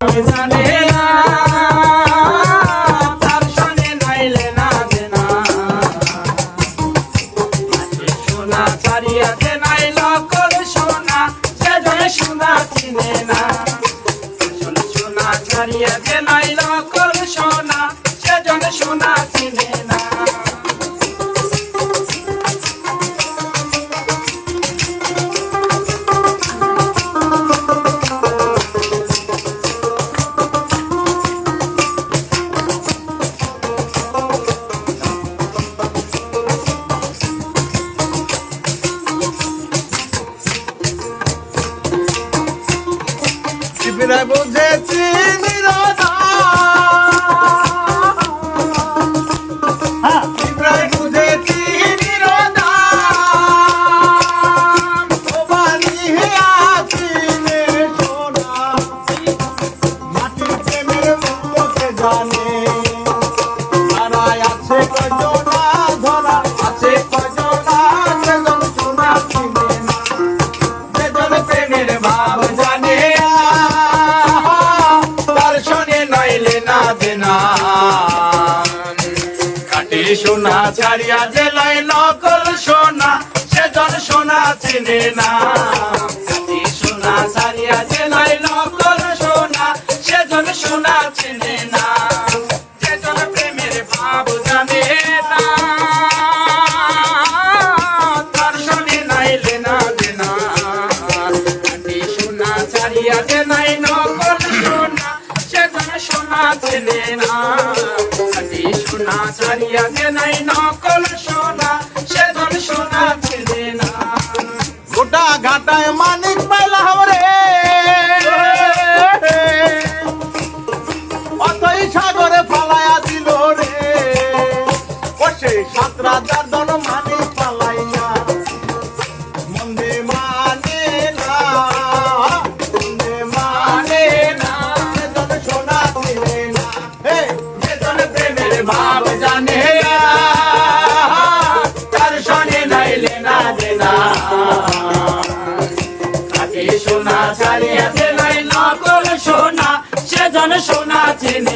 জানে না তার সনে নাইলে না দেনা সোনা ছাড়িয়াতে নাই নকল সোনা সেজনে সোনা চিনে না সোনা ছাড়িয়াতে নাই নকল সোনা সেজনে সোনা চিনে না বিরায় বুঝেছি নিরোধা বিরায় বুঝেছি নিরোধা বাড়ি আসিনে সোনা মাটির প্রেমের মূল্যকে জানে তারাই আছে কজনা ধরা আছে কজনা সেজন সোনা চিনে না সেজন প্রেমের ভাব জানে সোনা ছাড়িয়া জেলায় নকল সোনা সেজন সোনা চিনে না সোনা ছাড়িয়া জেলায় নকল সোনা সেজন সোনা চিনে না সেজন প্রেমের ভাব জানে না তার সনে নাইলে না দেনা সোনা ছাড়িয়া জেলায় নকল সোনা সেজন সোনা চিনে না সোনা ছাড়িয়া নাই নকল সোনা সেজন সোনা চিনে না গোটা ঘাটায় মানিক পাইলাম রে অতই সাগরে ফালাইয়া দিল রে বসে সাত রাজার দন মানিক পালাইয়া মন্দে মানে না মন্দে মানে না সেজন সোনা চিনে না সেজন প্রেমের ভাব জানে তার সনে নাইলে না দেনা সোনা ছাড়িয়া নাই নকল সোনা সেজন সোনা চিনে